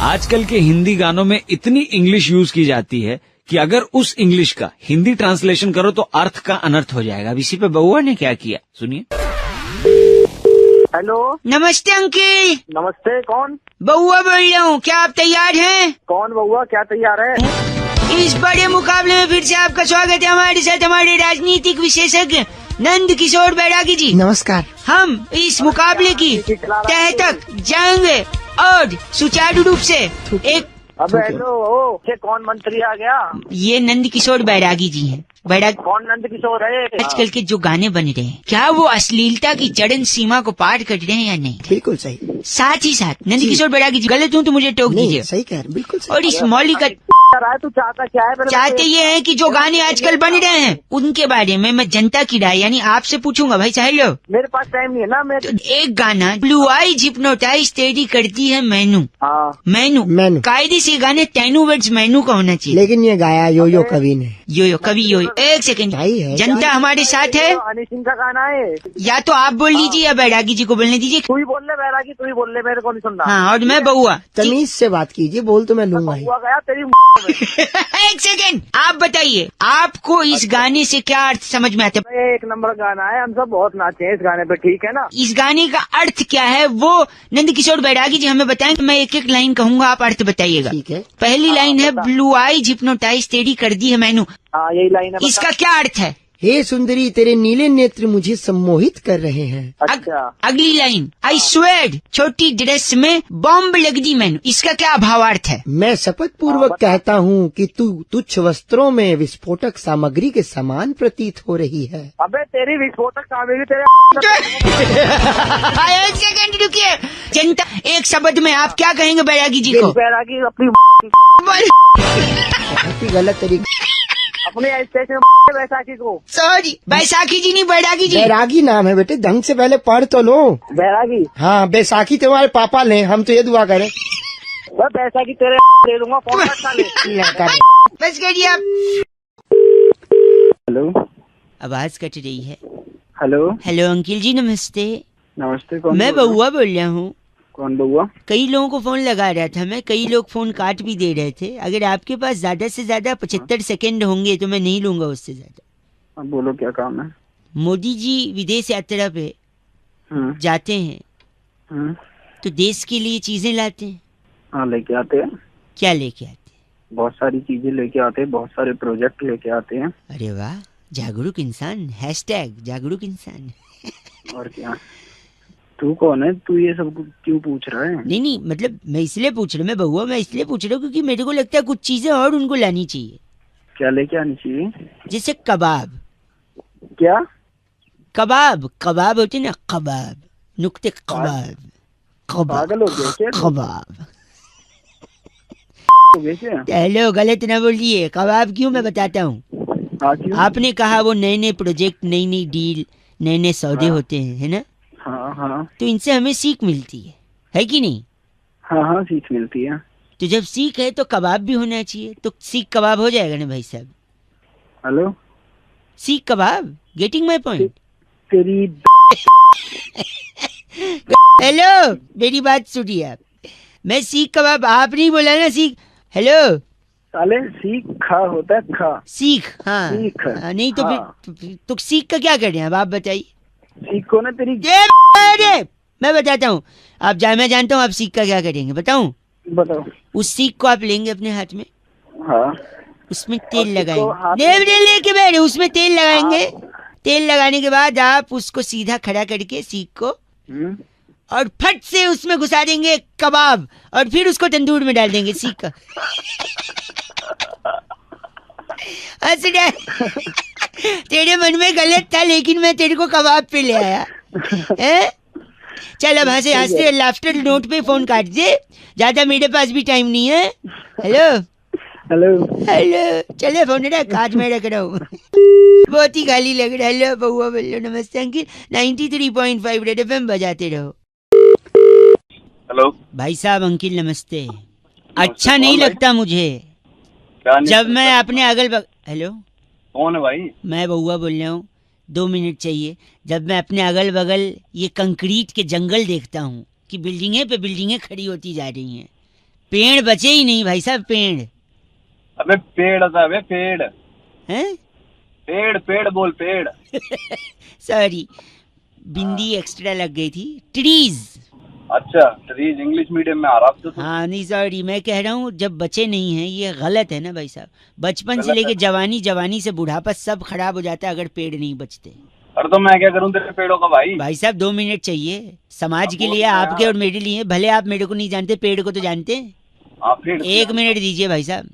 आजकल के हिंदी गानों में इतनी इंग्लिश यूज की जाती है कि अगर उस इंग्लिश का हिंदी ट्रांसलेशन करो तो अर्थ का अनर्थ हो जाएगा। अब इसी पे बउआ ने क्या किया, सुनिए। हेलो, नमस्ते अंकिल। नमस्ते। कौन? बउआ बोल रहा हूँ, क्या आप तैयार हैं? कौन बउआ, क्या तैयार है? इस बड़े मुकाबले में फिर से आपका स्वागत है। हमारे साथ हमारे राजनीतिक विशेषज्ञ नंद किशोर बैरागी जी। नमस्कार। हम इस मुकाबले की तह तक जाएंगे और सुचारू रूप से एक। अब हेलो, ये कौन मंत्री आ गया? ये नंद किशोर बैरागी जी हैं। बैरागी कौन नंद किशोर है? आजकल के जो गाने बन रहे हैं, क्या वो अश्लीलता की चरम सीमा को पार कर रहे हैं या नहीं? बिल्कुल सही। साथ ही साथ नंद किशोर बैरागी जी, गलत हूँ तो मुझे टोक दीजिए। सही कह रहे, बिल्कुल सही। और इस मौलिक तू चाहता क्या है? चाहते ये हैं कि जो गाने आजकल बन रहे हैं उनके बारे में मैं जनता की राय यानी आपसे पूछूंगा। भाई साहब, मेरे पास टाइम नहीं है ना। मैं तो एक गाना ब्लू आई हिप्नोटाइज तेरी करती है मैनू। हाँ, मैनू कायदे से गाने 10 वर्ड्स मैनू का होना चाहिए। लेकिन ये गाया यो कवि ने। यो कवि यो। एक सेकंड, जनता हमारे साथ है। हनी सिंह का गाना है। या तो आप बोल लीजिए या बैरागी जी को बोलने दीजिए। तू ही बोल ले बैरागी, तू ही बोल ले, मेरे को नहीं सुनना। हाँ, और मैं बउआ। तमीज से बात कीजिए, बोल तो मैं लूंगा ही। बउआ गया तेरी एक सेकंड, आप बताइए आपको इस गाने से क्या अर्थ समझ में आता है? एक नंबर गाना है, हम सब बहुत नाचे हैं इस गाने पे, ठीक है ना? इस गाने का अर्थ क्या है वो नंद किशोर बैरागी जी हमें बताएंगे। मैं एक एक लाइन कहूंगा, आप अर्थ बताइएगा। ठीक है। पहली लाइन है ब्लू आई हिप्नोटाइज तेरी कर दी है मैनू। हाँ, यही लाइन है। इसका क्या अर्थ है? हे सुंदरी तेरे नीले नेत्र मुझे सम्मोहित कर रहे हैं। अच्छा। अगली लाइन, आई स्वेड छोटी ड्रेस में बॉम्ब लग दी मैनू। इसका क्या भावार्थ है? मैं शपथ पूर्वक कहता हूँ कि तू तुच्छ वस्त्रों में विस्फोटक सामग्री के समान प्रतीत हो रही है। अबे तेरी विस्फोटक सामग्री तेरे एक सेकंड रुकिए। जनता, एक शब्द में आप क्या कहेंगे बैरागी जी को? बैरागी अपनी बहुत ही गलत तरीके। अपने स्टेशन बैसाखी को। सॉरी, बैसाखी जी नहीं, बैरागी जी। बैरागी नाम है बेटे, ढंग से पहले पढ़ तो लो। बैरागी? हाँ, बैसाखी तुम्हारे पापा ले, हम तो ये दुआ करें। बैसाखी तेरे दे दूंगा। बस करिए आप। हेलो, आवाज कट रही है। हेलो। हेलो अंकिल जी, नमस्ते। नमस्ते। कौन? मैं बउआ बोल रहा हूँ। कौन बउआ? कई लोगों को फोन लगा रहा था मैं, कई लोग फोन काट भी दे रहे थे। अगर आपके पास ज्यादा से ज्यादा 75 सेकंड होंगे तो मैं नहीं लूंगा उससे ज्यादा। अब बोलो क्या काम है? मोदी जी विदेश यात्रा पे जाते हैं तो देश के लिए चीजें लाते हैं। हाँ, लेके आते हैं। क्या लेके आते हैं? बहुत सारी चीजें लेके आते हैं, बहुत सारे प्रोजेक्ट लेके आते हैं। अरे वाह, जागरूक इंसान, #जागरूक इंसान। और क्या? तू कौन है? तू ये सब क्यों पूछ रहा है? नहीं, मतलब मैं इसलिए पूछ रहा हूँ, मैं बउआ मैं इसलिए पूछ रहा हूँ क्योंकि मेरे को लगता है कुछ चीजें और उनको लानी चाहिए। क्या लेके आनी चाहिए? जैसे कबाब। क्या? कबाब होते ना, कबाब, नुक्ते कबाब। पागल हो गया क्या? कबाब हो गया क्या? हेलो, गलत ना बोलिए। कबाब क्यों, मैं बताता हूँ। आपने कहा वो नए नए प्रोजेक्ट, नई नई डील, नए नए सौदे होते हैं, है ना? हाँ। तो इनसे हमें सीख मिलती है कि नहीं? हाँ, सीख मिलती है। तो जब सीख है तो कबाब भी होना चाहिए, तो सीख कबाब हो जाएगा ना भाई साहब? हेलो, सीख कबाब, गेटिंग माई पॉइंट? तेरी हेलो, मेरी बात सुनिए आप। मैं सीख कबाब, आप नहीं बोला ना सीख। हेलो साले, सीख खा होता है, खा सीख। हाँ, सीख। नहीं तो फिर तो सीख का क्या कर रहे हैं अब आप बताइए। सीख को ना तेरी मैं बताता हूँ। मैं जानता हूँ आप सीख का क्या करेंगे, बताऊँ? बताओ। उस सीख को आप लेंगे अपने हाथ में। हाँ। उसमें तेल लगाएंगे, लेके बैठे, उसमें तेल लगाएंगे। तेल लगाने के बाद आप उसको सीधा खड़ा करके सीख को और फट से उसमें घुसा देंगे कबाब, और फिर उसको तंदूर में डाल देंगे सीख का। तेरे मन में गलत था लेकिन मैं तेरे को कबाब पे ले आया है? चल अब हंसते लाफ्टर नोट पे फोन काट दे, ज्यादा मेरे पास भी टाइम नहीं है। हेलो, चले फोन रख, आज मैं रख रहा हूँ। बहुत ही गाली लग रहा है। हेलो बउआ बोलो। नमस्ते अंकिल, 93.5 रेड FM बजाते रहो। हेलो भाई साहब, अंकिल नमस्ते। अच्छा नहीं लगता मुझे जब मैं अपने हेलो, कौन है भाई? मैं बउआ बोल रहा हूँ। 2 मिनट चाहिए। जब मैं अपने अगल बगल ये कंक्रीट के जंगल देखता हूँ कि बिल्डिंगें पे बिल्डिंगें खड़ी होती जा रही हैं, पेड़ बचे ही नहीं भाई साहब, पेड़। अबे पेड़ होता है, पेड़। हैं? पेड़ पेड़ बोल, पेड़। सॉरी, बिंदी एक्स्ट्रा लग गई थी। ट्रीज। अच्छा, ट्रीज इंग्लिश मीडियम में आ रहा अब तो। हाँ नहीं सॉरी, मैं कह रहा हूँ जब बचे नहीं हैं, ये गलत है ना भाई साहब। बचपन से गलत लेके है। जवानी, जवानी से बुढ़ापा सब खराब हो जाता है अगर पेड़ नहीं बचते। अरे तो मैं क्या करूं तेरे पेड़ों का भाई? भाई साहब 2 मिनट चाहिए समाज अब के बोल लिए, ना आपके यार। और मेरे लिए। भले आप मेरे को नहीं जानते, पेड़ को तो जानते हैं। हाँ, पेड़। 1 मिनट दीजिए भाई साहब।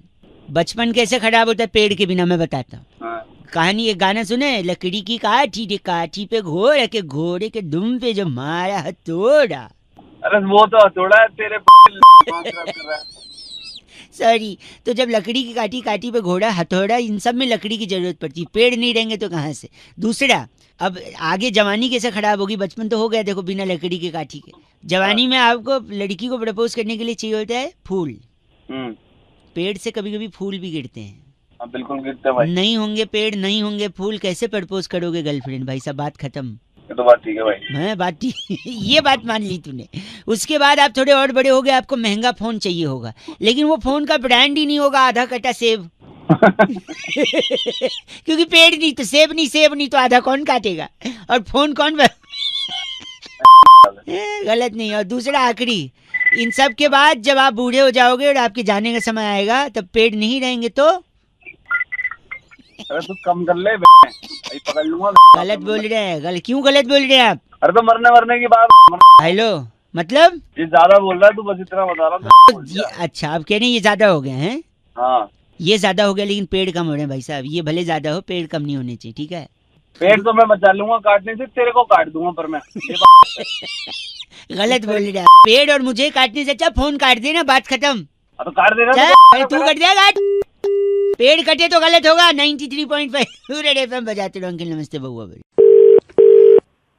बचपन कैसे खराब होता है पेड़ के बिना, मैं बताता हूँ। हाँ। कहानी, एक गाना सुने, लकड़ी की काठी रे काठी पे घोड़ा के, घोड़े के दुम पे जो मारा हथौड़ा। अरे वो तो हथौड़ा है तेरे। सॉरी, तो जब लकड़ी की काठी, काठी पे घोड़ा, हथौड़ा, इन सब में लकड़ी की जरूरत पड़ती है। पेड़ नहीं रहेंगे तो कहाँ से? दूसरा, अब आगे जवानी कैसे खराब होगी? बचपन तो हो गया देखो बिना लकड़ी की काठी के। जवानी में आपको लड़की को प्रपोज करने के लिए चाहिए होता है फूल। पेड़ से कभी कभी फूल भी गिरते हैं। हाँ, बिल्कुल गिरते भाई। नहीं होंगे पेड़, नहीं होंगे फूल, कैसे प्रपोज करोगे गर्लफ्रेंड? भाई साहब बात खत्म। ये तो बात ठीक है भाई। मैं बात ये बात मान ली तूने। उसके बाद आप थोड़े और बड़े हो गए, आपको महंगा फोन चाहिए होगा, लेकिन वो फोन का ब्रांड ही नहीं होगा आधा कटा सेब। क्योंकि पेड़ नहीं तो सेब नहीं, सेब नहीं तो आधा कौन काटेगा, और फोन कौन गलत नहीं। और दूसरा आखिरी, इन सब के बाद जब आप बूढ़े हो जाओगे और आपके जाने का समय आएगा, तब पेड़ नहीं रहेंगे तो अरे तू कम कर ले भाई, पकड़ लूंगा। गलत बोल रहे हैं। क्यों गलत बोल रहे हैं आप? अरे तो मरने मरने की बात। हेलो, मतलब ये ज्यादा बोल रहा है तू, बस इतना बता रहा हूँ। अच्छा आप कह रहे हैं ये ज्यादा हो गए हैं? हाँ, ये ज्यादा हो गया, लेकिन पेड़ कम हो रहे हैं भाई साहब। ये भले ज्यादा हो, पेड़ कम नहीं होने चाहिए, ठीक है? पेड़ तो मैं बचा लूंगा काटने से, तेरे को काट दूंगा पर मैं। गलत बोल रहे हैं। पेड़ और मुझे काटने से अच्छा फोन काट देना, बात खत्म। तो काट देना। चल, तू कट दिया काट। पेड़ कटे तो गलत होगा। 93.5 रेड एफएम बजाते रहो। अंकल नमस्ते, बउआ बोल।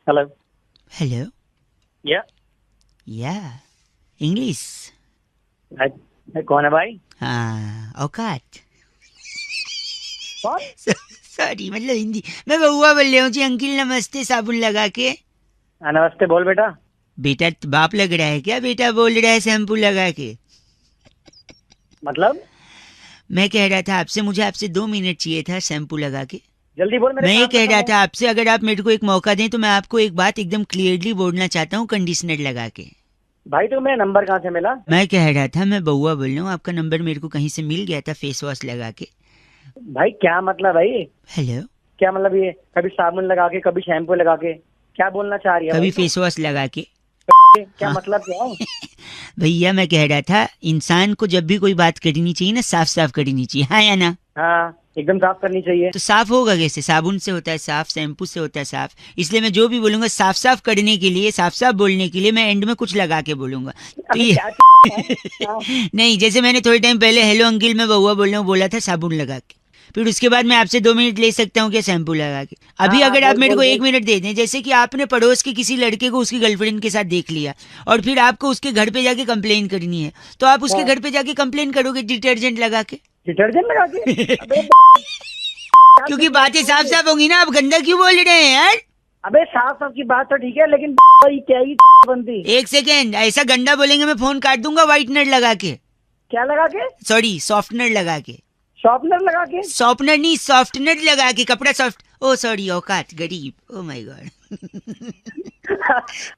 हेलो। हेलो। या इंग्लिश। कौन है भाई? हाँ, औकात। कौन? सॉरी, मतलब हिंदी। मैं बउआ बोल रही हूँ जी। अंकल नमस्ते, साबुन लगा के। नमस्ते, बोल बेटा। बेटा बाप लग रहा है क्या? बेटा बोल रहा है शैम्पू लगा के। मतलब? मैं कह रहा था आपसे, मुझे आपसे 2 मिनट चाहिए था शैम्पू लगा के। जल्दी बोल। मैं ये कह रहा था आपसे, अगर आप मेरे को एक मौका दें तो मैं आपको एक बात एकदम क्लियरली बोलना चाहता हूँ, कंडीशनर लगा के। भाई तो मेरा नंबर कहाँ से मिला? मैं कह रहा था, मैं बउआ बोल रहा हूँ, आपका नंबर मेरे को कहीं से मिल गया था फेस वॉश लगा के। भाई क्या मतलब भाई? हेलो। क्या मतलब ये कभी साबुन लगा के, कभी शैम्पू लगा के, क्या बोलना चाह रही है? कभी फेस वॉश लगा के। क्या मतलब क्या है? भैया मैं कह रहा था, इंसान को जब भी कोई बात करनी चाहिए ना, साफ साफ करनी चाहिए, हाँ या ना? हाँ, एकदम साफ करनी चाहिए। तो साफ होगा कैसे? साबुन से होता है साफ, शैम्पू से होता है साफ। इसलिए मैं जो भी बोलूंगा साफ साफ करने के लिए, साफ साफ बोलने के लिए मैं एंड में कुछ लगा के बोलूंगा। तो ये नहीं, जैसे मैंने थोड़े टाइम पहले हेलो अंकिल मैं बउआ बोल रहा हूँ बोला था साबुन लगा के, फिर उसके बाद मैं आपसे 2 मिनट ले सकता हूँ क्या शैम्पू लगा के? अभी हाँ, अगर आप बोल, मेरे को बोल, 1 मिनट दे दें, जैसे कि आपने पड़ोस के किसी लड़के को उसकी गर्लफ्रेंड के साथ देख लिया और फिर आपको उसके घर पे जाके कंप्लेन करनी है, तो आप उसके घर पे जाके कंप्लेन करोगे डिटर्जेंट लगा के? डिटर्जेंट लगा के? क्योंकि बातें साफ साफ होंगी ना। आप गंदा क्यों बोल रहे हैं यार? अबे साफ साफ की बात तो ठीक है, लेकिन क्या ही बनती? 1 सेकेंड, ऐसा गंदा बोलेंगे मैं फोन काट दूंगा व्हाइटनर लगा के। क्या लगा के? सॉरी, सॉफ्टनर लगा के। शॉर्पनर लगा के? सॉफ्टनर नहीं, सॉफ्टनर लगा के, कपड़ा सॉफ्ट। ओ सॉरी, औकात, गरीब। Oh my God.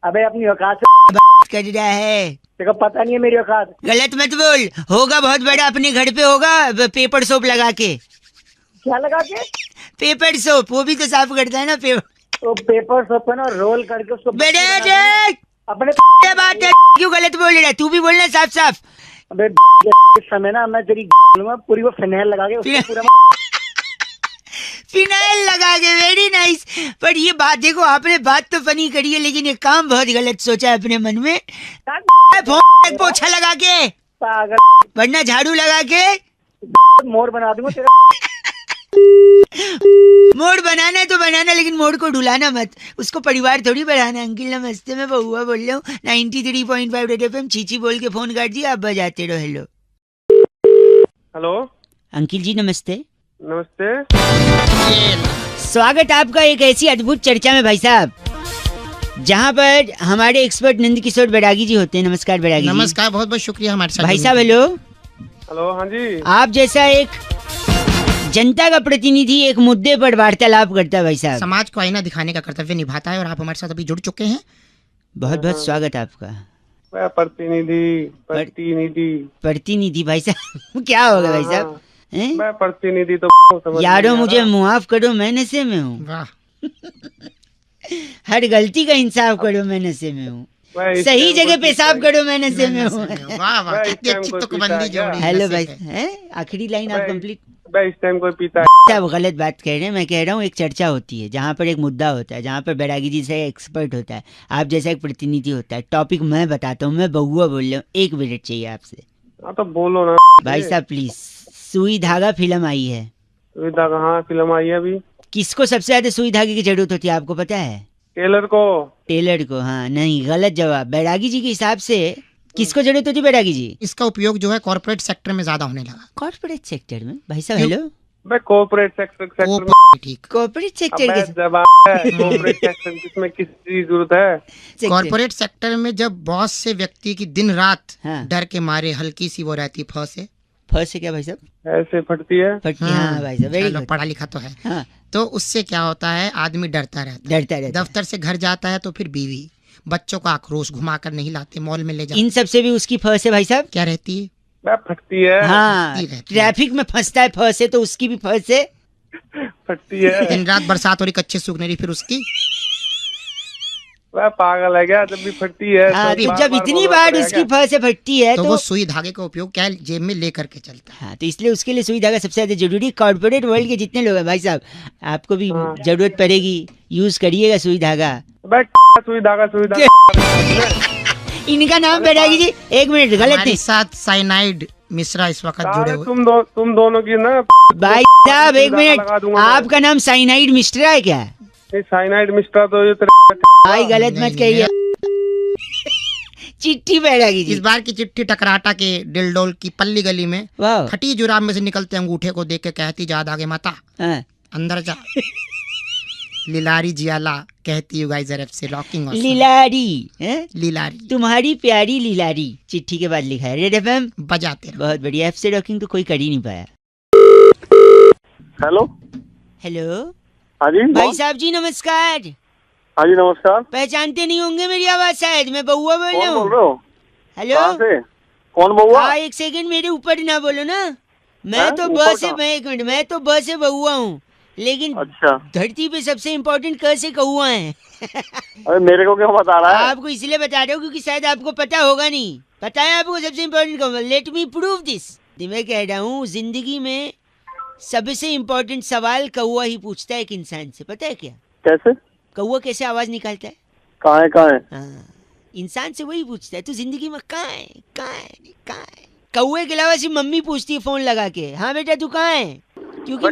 अबे अपनी औकात से बात कर रहा है। तेरे को पता नहीं है मेरी औकात। गलत मत बोल। होगा बहुत बड़ा, अपने घर पे होगा पेपर सोप लगा के। क्या लगा के? पेपर सोप, वो भी तो साफ करता है ना तो पेपर सोप को ना रोल करके उसको अपने बात है। क्यों गलत बोल रहा है? तू भी बोलना साफ साफ। अबे इस समय ना मैं तेरी पूरी वो फिनाइल लगा के उसको पूरा फिनाइल लगा के। Very nice. पर ये बात देखो, आपने बात तो फनी करी है, लेकिन ये काम बहुत गलत सोचा है अपने मन में। फोन पोछा लगा के, पागल, वरना झाड़ू लगा के मोर बना दूंगा तेरा। मोड़ बनाना है तो बनाना, लेकिन मोड़ को ढुलाना मत, उसको परिवार थोड़ी बढ़ाना। अंकिल नमस्ते, मैं बउआ बोल रहा हूँ 93.5 रेड एफएम। चीची बोल के फोन काट दिया, आप बजाते रहो। हेलो। हेलो अंकिल जी नमस्ते। नमस्ते। स्वागत आपका एक ऐसी अद्भुत चर्चा में भाई साहब, जहाँ पर हमारे एक्सपर्ट नंदकिशोर बैरागी जी होते हैं। नमस्कार बैरागी जी। नमस्कार, बहुत बहुत शुक्रिया हमारे साथ भाई साहब। हेलो। हेलो, हाँ जी। आप जैसा एक जनता का प्रतिनिधि एक मुद्दे पर वार्तालाप करता है भाई साहब, समाज को आईना दिखाने का कर्तव्य निभाता है और आप हमारे साथ अभी जुड़ चुके हैं। बहुत बहुत स्वागत आपका। प्रतिनिधि भाई साहब क्या होगा भाई साहब? मैं प्रतिनिधि तो यारो मुझे मुआफ करो, मैं नशे में हूँ। वाह। हर गलती का इंसाफ करो, मैं नशे में हूँ। सही जगह पेशाब करो, मैं नशे में हूँ। वाह वाह, कितनी अच्छी तुकबंदी जोड़ी। हेलो भाई, आखिरी लाइन आप कंप्लीट। इस टाइम कोई पीता है। आप गलत बात कह रहे हैं। मैं कह रहा हूँ एक चर्चा होती है जहाँ पर एक मुद्दा होता है, जहाँ पर बैरागी जी से एक्सपर्ट होता है, आप जैसा एक प्रतिनिधि होता है। टॉपिक मैं बताता हूँ, मैं बहुआ बोल रहा हूँ, 1 मिनट चाहिए आपसे। हाँ तो बोलो ना भाई साहब प्लीज। सुई धागा फिल्म आई है। सुई धागा, हाँ फिल्म आई है अभी। किसको सबसे ज्यादा सुई धागे की जरूरत होती है आपको पता है? टेलर को। टेलर को? हाँ नहीं, गलत जवाब। बैरागी जी के हिसाब से किसको जरूरत होती है बैरागी जी? इसका उपयोग जो है कॉर्पोरेट सेक्टर में ज्यादा होने लगा। कॉर्पोरेट सेक्टर में? भाई साहब हेलो। मैं कॉर्पोरेट सेक्टर ठीक। कॉर्पोरेट सेक्टर के कॉर्पोरेट सेक्टर किसमें किस चीज जरूरत है? कॉर्पोरेट सेक्टर में जब बॉस से व्यक्ति की दिन रात हाँ। डर के मारे हल्की सी वो रहती फंसे क्या भाई साहब? ऐसे फटती है। हाँ भाई साहब, वेरी गुड। पढ़ा लिखा तो है। हाँ। तो उससे क्या होता है, आदमी डरता रहता है। दफ्तर से घर जाता है तो फिर बीवी बच्चों का आक्रोश घुमा कर नहीं लाते, मॉल में ले जाते। इन सब से भी उसकी फंस है भाई साहब। क्या रहती है? फटती है। हाँ, ट्रैफिक में फंसता है, फंसे तो उसकी भी फंस है, फटती है। दिन रात बरसात हो रही, कच्चे सूखने रही, फिर उसकी वह पागल है क्या? जब भी फटती है तो जब इतनी बार उसकी फंस फटती है तो वो सुई धागे का उपयोग क्या जेब में लेकर के चलता है। हाँ, तो इसलिए उसके लिए सुई धागा सबसे ज्यादा जरूरी। कॉर्पोरेट वर्ल्ड के जितने लोग हैं भाई साहब, आपको भी जरूरत पड़ेगी, यूज करिएगा सुई धागा। सुई धागा इनका नाम बैरागी जी। 1 मिनट, गलत नहीं। साथ साइनाइड मिश्रा इस वक्त जुड़े हुए। तुम दोनों की ना भाई साहब 1 मिनट, आपका नाम साइनाइड मिश्रा है क्या? साइनाइड मिश्रा तो ये भाई गलत मत कहिए। चिट्ठी बैरागी जी। इस बार की चिट्ठी टकराटा के डिलडोल की पल्ली गली में खटी जुराब में से निकलते अंगूठे को देख के कहती जा आगे माता अंदर जा। लिलारी जियाला कहती यू गाइस से लॉकिंग लिलारी तुम्हारी प्यारी लिलारी। चिट्ठी के बाद लिखा है रेड एफएम बजाते रहो। बहुत बढ़िया। एफ से रॉकिंग तो कोई कर ही नहीं पाया। Hello hello. हाँ जी भाई साहब जी नमस्कार। हाँ जी नमस्कार। पहचानते नहीं होंगे मेरी आवाज शायद, मैं बहुआ बोल रहा हूँ। बोल रहे हो? हेलो। कहाँ से? कौन बहुआ? हाँ 1 सेकंड मेरे ऊपर ना बोलो ना। मैं तो ब से, मैं 1 मिनट, मैं तो ब से बहुआ हूँ, लेकिन अच्छा धरती पे सबसे इम्पोर्टेंट क से कौआ है। अरे मेरे को क्यों बता रहा है? आपको इसलिए बता रहा हूँ क्योंकि शायद आपको पता होगा नहीं। पता है आपको सबसे इम्पोर्टेंट कौआ? Let me prove this. मैं कह रहा हूँ जिंदगी में सबसे इम्पोर्टेंट सवाल कौआ ही पूछता है एक इंसान से, पता है क्या? कैसे? कौआ कैसे आवाज निकालता है? कहाँ है? हाँ, इंसान से वही पूछता है, तू जिंदगी में कहाँ है? कौए के अलावा सिर्फ मम्मी पूछती है फोन लगा के, हाँ बेटा तू कहाँ है? क्योंकि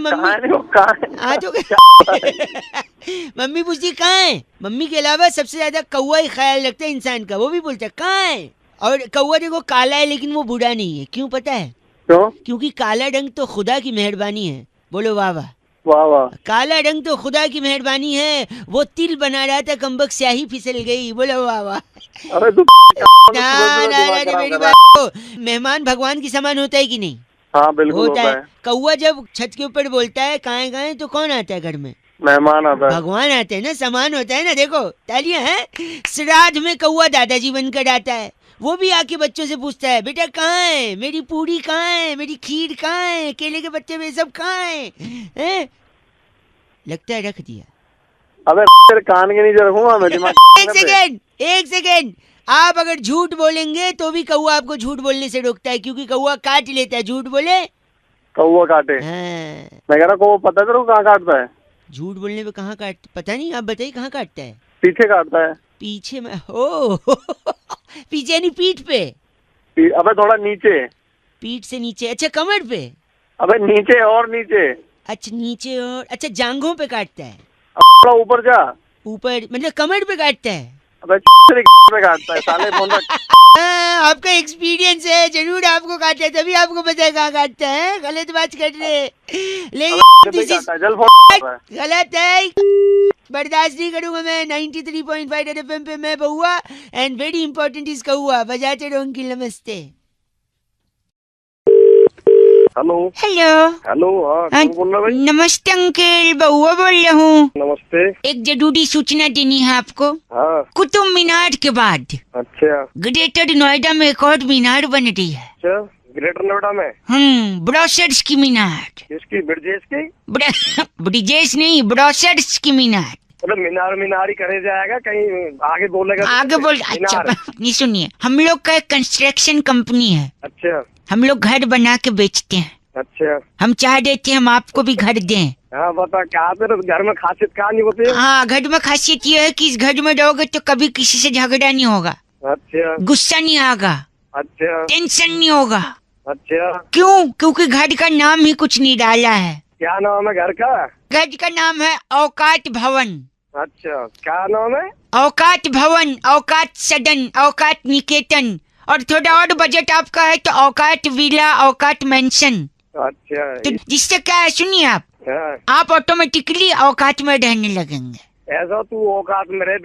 मम्मी पूछती कहाँ है। मम्मी के अलावा सबसे ज्यादा कौआ ही ख्याल रखता है इंसान का, वो भी बोलता है कहाँ है। और कौआ देखो काला है लेकिन वो बुरा नहीं है, क्यों पता है? क्यों? क्योंकि काला रंग तो खुदा की मेहरबानी है। बोलो वाह वाह। वाह वाह। काला रंग तो खुदा की मेहरबानी है। वो तिल बना रहा था, कमबख्त स्याही फिसल गई। बोलो वाह वाह। अरे तू मेरी बात, मेहमान भगवान की समान होता है कि नहीं? हाँ बिल्कुल होता है। कौआ जब छत के ऊपर बोलता है कहाँ गए, तो कौन आता है घर में? मेहमान आता है। भगवान आते हैं ना, समान होता है ना। देखो तालियां हैं। श्राद्ध में कौआ दादाजी बनकर आता है, वो भी आके बच्चों से पूछता है बेटा कहाँ है, मेरी पूरी कहाँ है, मेरी खीर कहाँ है, केले के पत्ते में सब कहाँ है? लगता है रख दिया। अबे तेरे कान के नीचे रखूंगा मैं दिमाग। एक सेकेंड। आप अगर झूठ बोलेंगे तो भी कौआ आपको झूठ बोलने से रोकता है, क्योंकि कौआ काट लेता है। झूठ बोले कौआ काटे। हाँ। मैं कह रहा कौआ पता है तेरे को कहाँ काटता है? झूठ बोलने पे कहाँ काट, पता नहीं, आप बताइए कहाँ काटता है? पीछे काटता है। पीछे में? ओ पीछे यानी पीठ पे? अबे थोड़ा नीचे। पीठ से नीचे? अच्छा कमर पे? अबे नीचे और नीचे। अच्छा नीचे और, अच्छा जांघों पे काटता है? थोड़ा ऊपर जा। ऊपर मतलब कमर पे काटता है? अबे पे काटता है साले फोन रख। आपका एक्सपीरियंस है, जरूर आपको काटता है, तभी आपको पता है कहाँ काटता है। गलत बात कर रहे, लेकिन गलत है। बर्दाश्त नहीं करूंगा मैं। 93.5 FM पे मैं बहुआ एंड वेरी इंपॉर्टेंट इज कहुआ। बजाते रहो अंकिल, नमस्ते। Hello hello hello. हाँ कौन बोल रहा भाई? नमस्ते अंकिल, बहुआ बोल रहा हूँ। नमस्ते। एक जरूरी सूचना देनी है आपको। हाँ। कुतुब मीनार के बाद अच्छा। ग्रेटर नोएडा में एक और मीनार बन रही है। अच्छा, ग्रेटर नोएडा में? ब्रोशर्स की मीनार। किसकी? ब्रिजेश की? ब्रिजेश नहीं, ब्रोशर्स की मीनार। मतलब मीनार ही करे जाएगा, कहीं आगे बोलेगा? आगे बोल। अच्छा नहीं, सुनिए, हम लोग का एक कंस्ट्रक्शन कंपनी है। अच्छा। हम लोग घर बना के बेचते हैं। अच्छा। हम चाह रहे थे हम आपको भी घर दें। हाँ बता, क्या तेरे घर में खासियत क्या नहीं होती? हाँ, घर में खासियत ये है कि इस घर में रहोगे तो कभी किसी से झगड़ा नहीं होगा। अच्छा। गुस्सा नहीं आएगा। अच्छा। टेंशन नहीं होगा। अच्छा। क्यों? क्योंकि घर का नाम ही कुछ नहीं डाला है। क्या नाम है घर का? घर का नाम है औकात भवन। अच्छा, क्या नाम है? औकात भवन, औकात सदन, औकात निकेतन, और थोड़ा और बजट आपका है तो औकात विला, औकात मेंशन। अच्छा। तो जिससे क्या है, सुनिए आप ऑटोमेटिकली औकात में रहने लगेंगे। ऐसा तू औकात में रहे?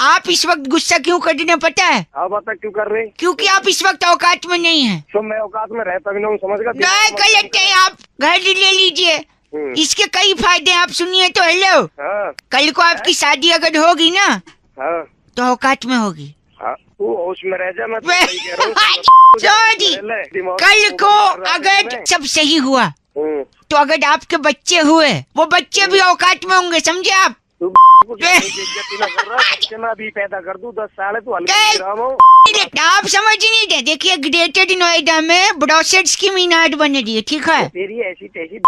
आप इस वक्त गुस्सा क्यों कर रहे हैं पता है? हाँ बता, क्यों कर रहे? क्योंकि आप इस वक्त औकात में नहीं है। तो मैं औकात में रहता भी नहीं हूँ, समझ गया? नहीं गलत है, आप घर ले लीजिए। इसके कई फायदे आप सुनिए तो। हेलो, कल को आपकी शादी अगर होगी ना तो औकात में होगी। तू होश में रह जा, मैं कल को अगर सब सही हुआ तो अगर आपके बच्चे हुए, वो बच्चे भी औकात में होंगे, समझे आप? मैं अभी पैदा कर दूं 10 साल है, तू आप समझ नहीं रहे। देखिए, ग्रेटर नोएडा में ब्रोशर्स की मीनार बन रही है, ठीक है? तेरी ऐसी तैसी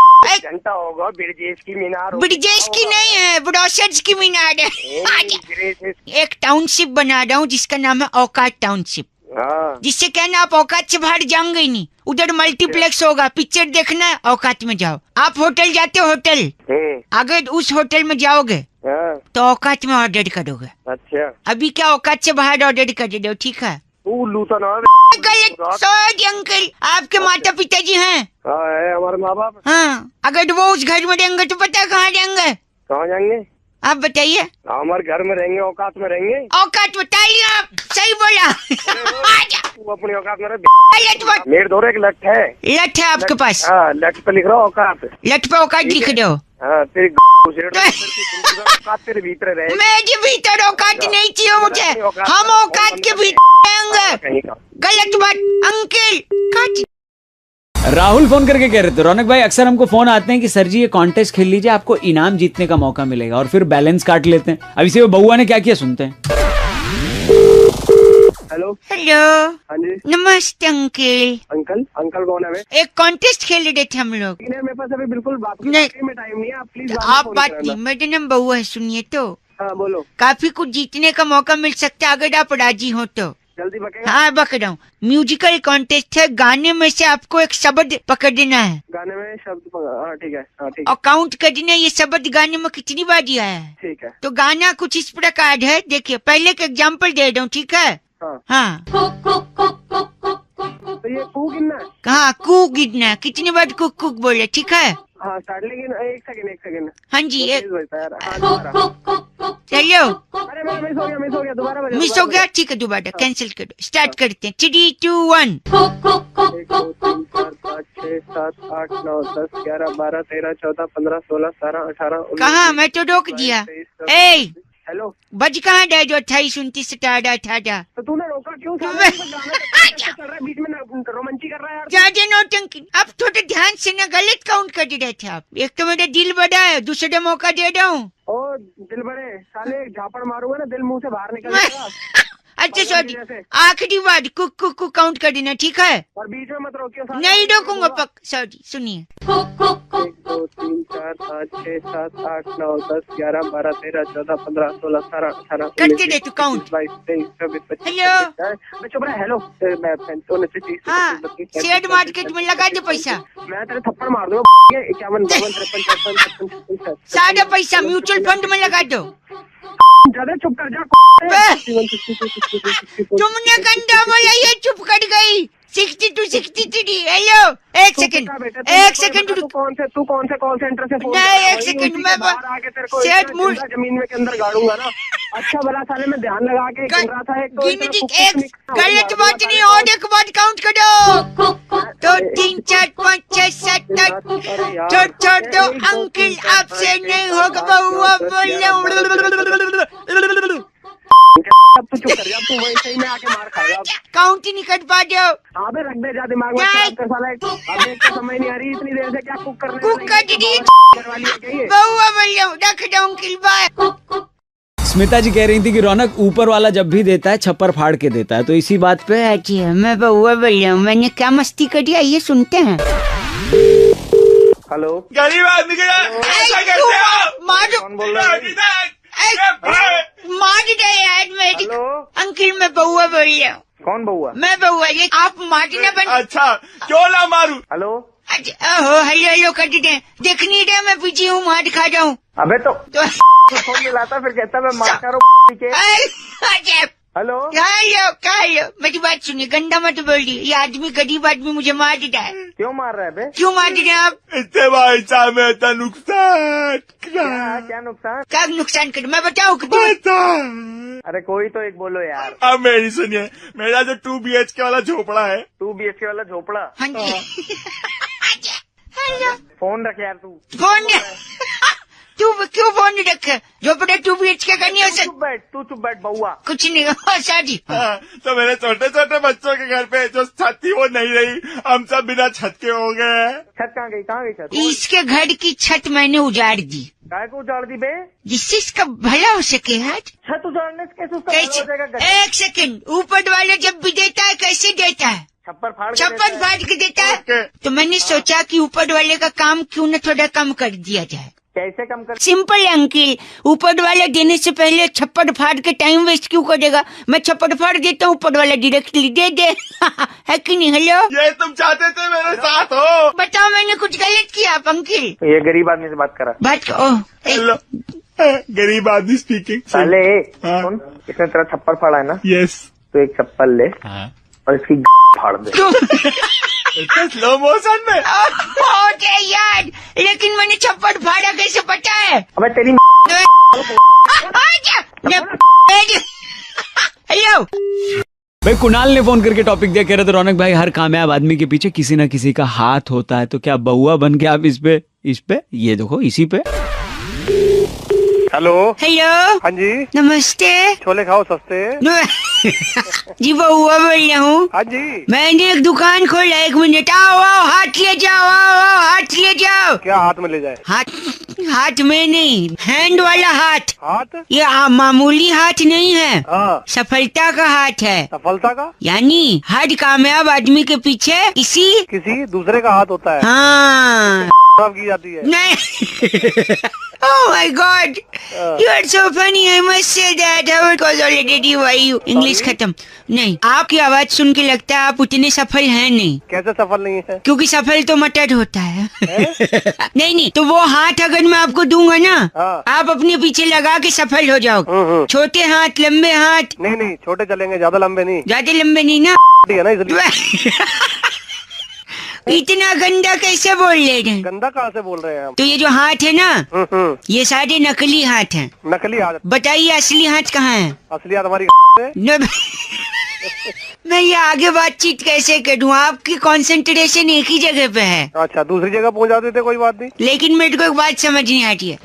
घंटा होगा, ब्रिजेश की मीनार। ब्रिजेश की नहीं है, ब्रोशर्स की मीनार है। एक टाउनशिप बना रहा हूँ जिसका नाम है औकात टाउनशिप। जिससे कहना आप औकात से बाहर जाओगे ही नहीं। उधर मल्टीप्लेक्स होगा, पिक्चर देखना है औकात में जाओ। आप होटल जाते हो, होटल अगर उस होटल में जाओगे तो औकात में ऑर्डर करोगे। अच्छा। अभी क्या औकात से बाहर ऑर्डर कर रहे हो, ठीक है? सॉरी अंकल, आपके माता पिताजी हैं? है हमारे माँ बाप। हाँ, अगर वो उस घर में रहेंगे तो पता है कहाँ जाएंगे? कहाँ जाएंगे आप बताइए। हमारे घर में रहेंगे, औकात में रहेंगे। औकात बताइए आप, सही बोला। तू अपनी औकात में रह। मेरे दो एक लठ है। लठ है आपके पास? लठ पे लिख रहा हूँ औकात। लठ पे औकात लिख दो। तेरी तेरे भीतर रहे। मेरे भीतर औकात नहीं चाहिए मुझे, हम औकात के भीतर रहेंगे। गलत बात अंकल। राहुल फोन करके कह रहे थे, रौनक भाई अक्सर हमको फोन आते हैं कि सर जी ये कॉन्टेस्ट खेल लीजिए, आपको इनाम जीतने का मौका मिलेगा, और फिर बैलेंस काट लेते हैं। अभी से वो बहुआ ने क्या किया सुनते हैं। हेलो। हेलो। हाँ जी। नमस्ते अंकल। अंकल कौन है? एक कॉन्टेस्ट खेल रहे थे हम लोग। मेरे पास अभी बिल्कुल बात नहीं में टाइम नहीं है, आप प्लीज आप बात नहीं, मेरा नाम बहुआ है, सुनिए तो। हाँ बोलो। काफी कुछ जीतने का मौका मिल सकता है अगर आप राजी हो तो। जल्दी बकेगा। हाँ बक रहा हूँ। म्यूजिकल कॉन्टेस्ट है, गाने में से आपको एक शब्द पकड़ना है। गाने में शब्द? हाँ ठीक है। और काउंट करना है ये शब्द गाने में कितनी बार आया है। ठीक है। तो गाना कुछ इस प्रकार है, देखिए पहले का एग्जाम्पल दे रहा हूँ, ठीक है? हाँ। तो ये कू गिनना है? हाँ, कू गिनना है। कितनी बार कुक कुक बोले, ठीक है? हाँ स्टार्ट, लेकिन एक सेकंड। हाँ जी, एक चलो। अरे मिस हो गया दोबारा। मिस हो गया, ठीक है दोबारा कैंसिल करो। स्टार्ट करते हैं, 3, 2, 1। 1 2 3 4 5 6 7 8 9 10 11 12 13 14 15 16 17 18 19। कहाँ? मैं तो रोक दिया। ए हेलो, बज कहाँ जाए जो 28 29 17 18? तो तूने रोका क्यों? चल रहा है बीच में, रोमांची कर रहा है यार। ज्यादा नौटंकी। अब थोड़ा ध्यान से ना, गलत काउंट कर रहे थे आप। एक तो मेरा दिल बड़ा है, दूसरा मौका दे रहा हूँ। ओ दिल बड़े साले, झापड़ मारूंगा ना दिल मुंह से बाहर निकल जाएगा। अच्छा सॉरी, आखिरी बार कुक कुक कुक काउंट कर देना, ठीक है? और बीच में मत रोकियो। नहीं रोकूंगा पक। सॉरी सुनिए। 1 2 3 4 5 6 7 8 9 10 11 12 13 14 15 16 17 18 करते रहे तू काउंट। 22 23 24 25। हेलो। चुप रहा। हेलो। मैं 29 30। हाँ, शेयर मार्केट में लगा दे पैसा। मैं तेरे थप्पड़ मार दूंगा। 51 52 53 54 55। सारा पैसा म्यूचुअल फंड में लगा दो। ज्यादा चुप कर जा। तुमने गंदा बोला, ये चुप कर गई। 62 63। हेलो, एक सेकंड तू कौन से कॉल सेंटर से फोन नहीं, एक सेकंड मैं आके तेरे को जमीन में के अंदर गाड़ूंगा ना। अच्छा भला साले में ध्यान लगा के गिन रहा था। एक गलत बात नहीं, और एक बात काउंट करो। 2 3 4 5 6 7 8। छोड़ दो अंकल, आपसे नहीं होगा बउआ अब तू चुप कर जा, तू वही सही में आके मार खाएगा। काउंट ही नहीं कर पा रहे हो। अबे रख दे जा दिमाग में साला। अब एक तो समझ नहीं आ रही इतनी देर से क्या कुक करने वाली है। बउआ बोल रहा हूँ, रख दो अंकल, बाय। स्मिता जी कह रही थी कि रौनक ऊपर वाला जब भी देता है छप्पर फाड़ के देता है, तो इसी बात पे अच्छा मैं बउआ बोल रहा हूँ, मैंने क्या मस्ती कर दिया ये सुनते हैं। हेलो, गरीब आदमी के कौन बोल रहा है? मार दे यार मेरी। अंकल मैं बउआ बोल रहा हूँ। कौन बउआ? मैं बउआ, ये आप मारना बन। अच्छा क्यों ना मारू? हेलो, हेलो कर दे, देख नहीं रहे मैं पीछे हूँ, मार खा जाऊँ। अबे तो फोन मिलाता फिर कहता मैं मार खा रहा हूँ। हेलो हेलो, मेरी बात सुनिए, गंदा मत बोलिए। ये आदमी, गरीब आदमी मुझे मार देता है। क्यों मार रहा है बे? क्यों मार रहे हैं आप? इससे भाई साहब में इतना नुकसान। क्या नुकसान? क्या नुकसान कर, मैं बताऊँ? अरे कोई तो एक बोलो यार। अब मेरी सुनिए, मेरा जो 2 BHK वाला झोपड़ा है। 2 BHK वाला झोपड़ा? हाँ जी। हेलो, फोन रख यार तू। फोन तू क्यों फोन नहीं रखे? झोपड़ा 2 BHK का नहीं हो सकता। तू चुप बैठ बउआ। कुछ नहीं हो शादी। तो मेरे छोटे छोटे बच्चों के घर पे जो छत थी वो नहीं रही, हम सब बिना छत के हो गए। छत कहाँ गई छत? इसके घर की छत मैंने उजाड़ दी। काय को उजाड़ दी बे? जिससे इसका भला हो सके। है छत उजाड़ने से कैसे उसका भला हो जाएगा? एक सेकंड, ऊपर वाला जब भी देता है कैसे देता है? छप्पर फाड़ के देता है। तो मैंने सोचा कि ऊपर वाले का काम क्यों न थोड़ा कम कर दिया जाए। कैसे कम कर? सिंपल अंकिल, ऊपर वाला देने से पहले छप्पर फाड़ के टाइम वेस्ट क्यों करेगा? मैं छप्पर फाड़ देता हूँ, ऊपर वाला डायरेक्टली दे दे। है कि नहीं? हेलो, ये तुम चाहते थे मेरे साथ हो? बताओ मैंने कुछ गलत किया आप अंकिल? ये गरीब आदमी से बात करा। बात करो। हेलो, गरीब आदमी स्पीकिंग। साले हाँ? सुन, इसने तेरा छप्पर फाड़ा है ना? यस। तो एक चप्पल ले और इसकी फाड़ दे। स्लो मोशन में। यार, लेकिन मैंने छप्पर फाड़ा कैसे पता है? अबे तेरी हेलो भाई, कुणाल ने फोन करके टॉपिक दिया, कह रहे थे रौनक भाई हर कामयाब आदमी के पीछे किसी न किसी का हाथ होता है, तो क्या बउआ बन के आप इस पे ये देखो, इसी पे। हेलो। हाँ जी, नमस्ते। छोले खाओ सस्ते। जी बउआ बोल रहा हूँ। हाँ जी, मैंने एक दुकान खोला, 1 मिनट। आओ हाथ ले जाओ, आओ हाथ ले जाओ। क्या हाथ में ले जाए? हाथ में नहीं, हैंड वाला हाथ। ये मामूली हाथ नहीं है। सफलता का हाथ है। सफलता का यानी हर कामयाब आदमी के पीछे किसी दूसरे का हाथ होता है। हाँ की जाती है। नहीं। Oh my God, you are so funny. I must say that. Because already you English खत्म। नहीं, आपकी आवाज सुन के लगता है आप उतने सफल हैं नहीं। कैसे सफल नहीं है? क्योंकि सफल तो मटर होता है। नहीं, तो वो हाथ अगर मैं आपको दूंगा ना, आप अपने पीछे लगा के सफल हो जाओगे। छोटे हाथ, लंबे हाथ? नहीं, छोटे चलेंगे, ज्यादा लंबे नहीं। ज्यादा लंबे नहीं ना, इतना गंदा कैसे बोल ले रहे हैं? गंदा कहाँ से बोल रहे हैं हम? तो ये जो हाथ है ना, ये सारे नकली हाथ हैं। नकली हाथ? बताइए असली हाथ कहाँ है? असली हाथ हमारी मैं ये आगे बातचीत कैसे करूँ? आपकी कंसंट्रेशन एक ही जगह पे है। अच्छा, दूसरी जगह पहुँचा देते, कोई बात नहीं। लेकिन मेरे को एक बात समझ नहीं आती है।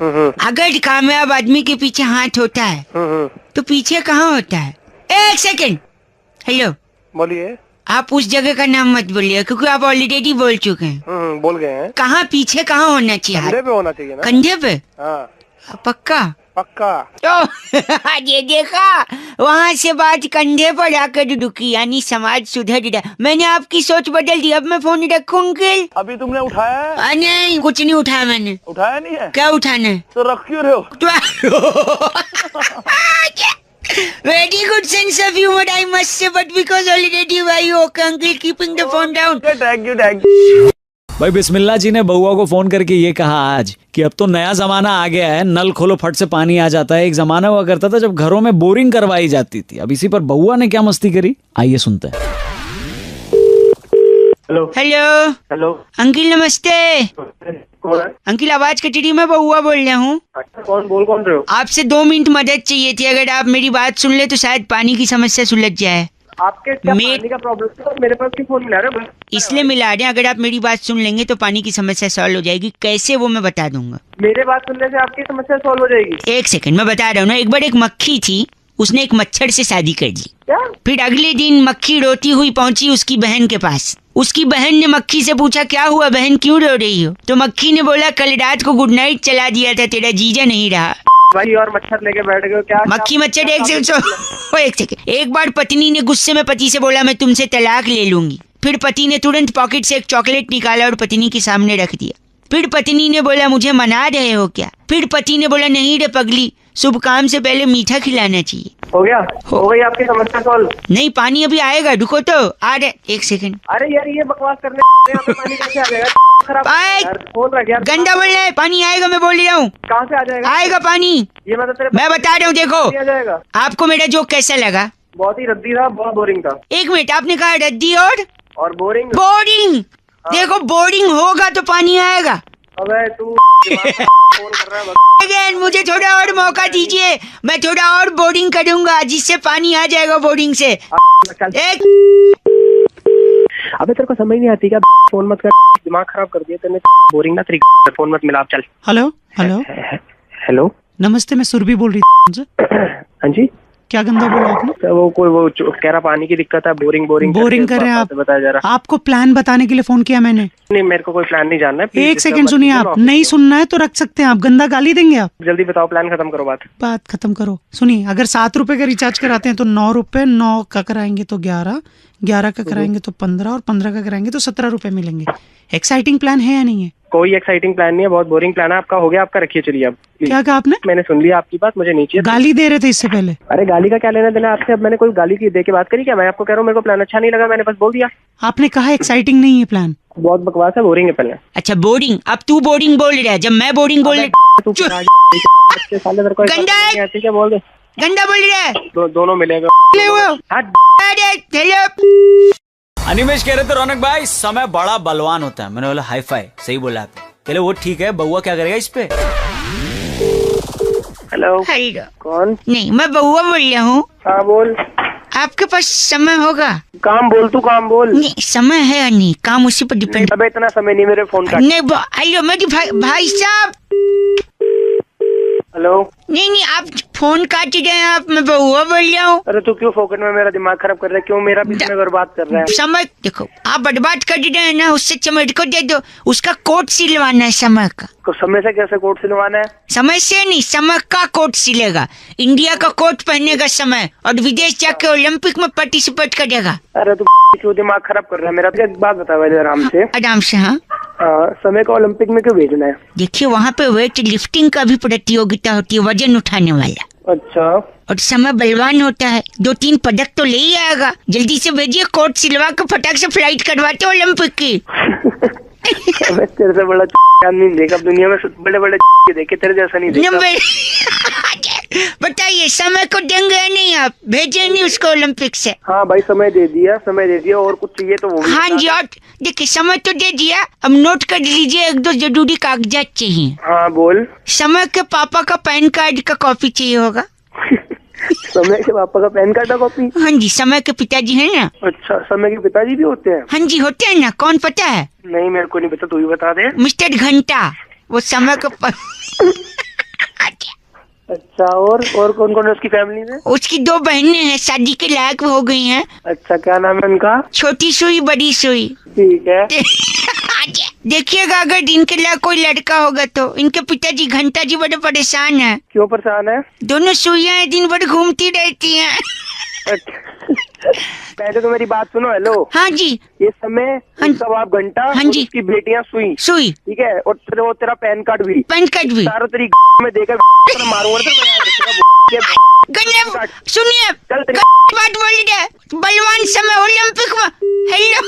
अगर कामयाब आदमी के पीछे हाथ होता है तो पीछे कहाँ होता है? 1 सेकंड। हेलो, बोलिए। आप उस जगह का नाम मत बोलिए, क्योंकि आप ऑलरेडी बोल चुके हैं। बोल गए हैं। कहाँ पीछे कहाँ होना चाहिए? कंधे पे होना चाहिए ना। कंधे पे? हाँ। पक्का? तो ये देखा, वहाँ से बात कंधे पर आकर रुकी, यानी समाज सुधर रहा। मैंने आपकी सोच बदल दी। अब मैं फोन रखूं अंकल? अभी तुमने उठाया है? नहीं, कुछ नहीं उठाया मैंने। उठाया नहीं है? क्या उठाना है? तो रख क्यों रहे हो? Very good sense of humor, I must say, but because already you okay, uncle, keeping the phone down. Thank you. भाई बिस्मिल्लाह जी ने बउआ को फोन करके ये कहा आज कि अब तो नया जमाना आ गया है, नल खोलो फट से पानी आ जाता है। एक जमाना हुआ करता था जब घरों में बोरिंग करवाई जाती थी। अब इसी पर बउआ ने क्या मस्ती करी, आइए सुनते हैं। हेलो हेलो हेलो अंकिल नमस्ते। कौन है? अंकिल आवाज कट रही, मैं बउआ बोल रहा हूँ। अच्छा, कौन रहे हो? आपसे 2 मिनट मदद चाहिए थी, अगर आप मेरी बात सुन ले तो शायद पानी की समस्या सुलझ जाए। आपके क्या पानी का प्रॉब्लम है? मेरे पास क्यों फोन मिला रहे हो? इसलिए मिला रहे हैं, अगर आप मेरी बात सुन लेंगे तो पानी की समस्या सॉल्व हो जाएगी। कैसे वो मैं बता दूंगा। मेरे बात सुनने से आपकी समस्या सॉल्व हो जाएगी? 1 सेकंड मैं बता रहा हूँ ना। एक बार एक मक्खी थी, उसने एक मच्छर से शादी कर ली। क्या? फिर अगले दिन मक्खी रोती हुई पहुंची उसकी बहन के पास। उसकी बहन ने मक्खी से पूछा क्या हुआ बहन, क्यों रो रही हो? तो मक्खी ने बोला कल रात को गुड नाइट चला दिया था, तेरा जीजा नहीं रहा। भाई और मच्छर लेके बैठ गए हो क्या? मक्खी मच्छर एक सेकंड। एक बार पत्नी ने गुस्से में पति से बोला मैं तुमसे तलाक ले लूंगी। फिर पति ने तुरंत पॉकेट से एक चॉकलेट निकाला और पत्नी के सामने रख दिया। फिर पत्नी ने बोला मुझे मना रहे हो क्या? फिर पति ने बोला नहीं रे पगली, शुभ काम से पहले मीठा खिलाना चाहिए। हो गया? हो गई आपकी समस्या सॉल्व? नहीं पानी अभी आएगा, रुको तो आ रहे। 1 सेकंड। अरे यार ये बकवास करने यहाँ पे पानी कैसे आ जाएगा? खराब यार, फोन रख यार। गंदा बोल रहा है, पानी आएगा मैं बोल रहा हूँ। कहाँ से आ जाएगा? आएगा पानी, ये मैं बता रहा हूँ। देखो आ जाएगा। आपको मेरा जोक कैसा लगा? बहुत ही रद्दी था, बहुत बोरिंग था। 1 मिनट, आपने कहा रद्दी और बोरिंग। देखो बोरिंग होगा तो पानी आएगा। अबे तू फोन कर रहा है? अगेन मुझे थोड़ा और मौका दीजिए, मैं थोड़ा और बोरिंग करूंगा जिससे पानी आ जाएगा बोरिंग से। एक अबे तेरे को समझ नहीं आती क्या? फोन मत कर, दिमाग खराब कर दिया तेने। बोरिंग ना तेरी, फोन मत मिला। चल। हेलो हेलो हेलो नमस्ते, मैं सुरभि बोल रही थी। हाँ जी, क्या गंदा बोला आपने? वो कह रहा पानी की दिक्कत है, बोरिंग कर रहे हैं आप? बताया जा रहा। आपको प्लान बताने के लिए फोन किया मैंने। नहीं मेरे को कोई प्लान नहीं जानना है। 1 सेकंड सुनिए, आप नहीं सुनना है तो रख सकते हैं। आप गंदा गाली देंगे आप? जल्दी बताओ, प्लान खत्म करो। बात खत्म करो। सुनिए, अगर 7 रुपए का रिचार्ज कराते हैं तो 9 रुपए, 9 का कराएंगे तो 11, 11 का कराएंगे तो 15 और 15 का कराएंगे तो 17 रुपए मिलेंगे। एक्साइटिंग प्लान है या नहीं है? कोई एक्साइटिंग प्लान नहीं है, बहुत बोरिंग प्लान है आपका। हो गया आपका, रखिए चलिए। अब क्या कहा आपने? मैंने सुन लिया आपकी बात, मुझे नीचे गाली दे रहे थे इससे पहले। अरे गाली का क्या लेना देना आपसे? अब मैंने कोई गाली की दे के बात करी क्या? मैं आपको कह रहा हूँ मेरे को प्लान अच्छा नहीं लगा, मैंने बस बोल दिया। आपने कहा एक्साइटिंग नहीं है प्लान। बहुत बकवास है, बोरिंग है पहले। अच्छा बोरिंग, अब तू बोरिंग बोल रहा है जब मैं बोरिंग बोल क्या बोल दे? गंदा बोल रहा है। दोनों मिलेगा। अनिमेश कह रहे थे रौनक भाई समय बड़ा बलवान होता है। मैंने बोला हाई फाई, सही बोला आपने। चले वो ठीक है, बउआ क्या करेगा इस पे? हेलो कौन? नहीं मैं बउआ बोल रहा हूँ। हाँ बोल। आपके पास समय होगा? काम बोल, तू काम बोल। नहीं समय है या नहीं, काम उसी पर डिपेंड। अबे इतना समय नहीं मेरे फोन का। नहीं हेलो मेरी भाई साहब। हेलो। नहीं आप फोन काट रहे हैं आप, मैं बउआ बोल रहा हूँ। अरे तू क्यों फोकट में मेरा दिमाग खराब कर रहा है? क्यों मेरा भी समय बर्बाद कर रहा है? समय देखो आप बर्बाद कर रहे हैं ना, उससे समय को दे दो। उसका कोट सिलवाना है समय का। तो समय से कैसे कोट सिलवाना है? समय से नहीं, समय का कोट सिलेगा। इंडिया का कोट पहनेगा समय और विदेश जाके ओलंपिक में पार्टिसिपेट करेगा। अरे तू क्यों दिमाग खराब कर रहा है मेरा? एक बात बता भाई आराम से। आराम से। हाँ समय को ओलंपिक में क्यों भेजना है? देखिए वहाँ पे वेट लिफ्टिंग का भी प्रतियोगिता होती है, वजन उठाने वाला। अच्छा। और समय बलवान होता है, 2-3 पदक तो ले ही आएगा। जल्दी से भेजिए, कोट सिलवा के फटाक से फ्लाइट करवाते ओलंपिक की। तेरे से बड़ा आदमी देखा दुनिया में, बड़े बड़े देखे, तेरे जैसा नहीं देखा। बताइए समय को देंगे या नहीं? आप भेजे नहीं उसको ओलंपिक से? हाँ भाई समय दे दिया और कुछ चाहिए तो वो। हाँ जी, और देखिए समय तो दे दिया, अब नोट कर लीजिए 1-2 जरूरी कागजात चाहिए। हाँ बोल। समय के पापा का पैन कार्ड का कॉपी चाहिए होगा। समय के पापा का पैन कार्ड का कॉपी? हाँ जी, समय के पिताजी है ना। अच्छा, समय के पिताजी भी होते हैं? हाँ जी होते हैं ना, कौन पता है? नहीं मेरे को नहीं पता, तू ही बता दे। मिस्टर घंटा, वो समय का अच्छा, और कौन कौन है उसकी फैमिली में? उसकी 2 बहनें हैं, शादी के लायक हो गई हैं। अच्छा, क्या नाम है उनका? छोटी सुई बड़ी सुई। ठीक है। देखिएगा अगर इनके लिए कोई लड़का होगा तो। इनके पिताजी घंटा जी बड़े परेशान हैं। क्यों परेशान है? दोनों सुइयां दिन भर घूमती रहती हैं। पहले तो मेरी बात सुनो। हेलो। हाँ जी। ये समय, उसका बाप घंटा, हाँ जी, उसकी बेटियां सुई। ठीक है, और तेरा पैन कार्ड भी। सारा तेरी में देकर मारूंगा। सुनिए बात बोली बलवान समय ओलंपिक में। हेलो।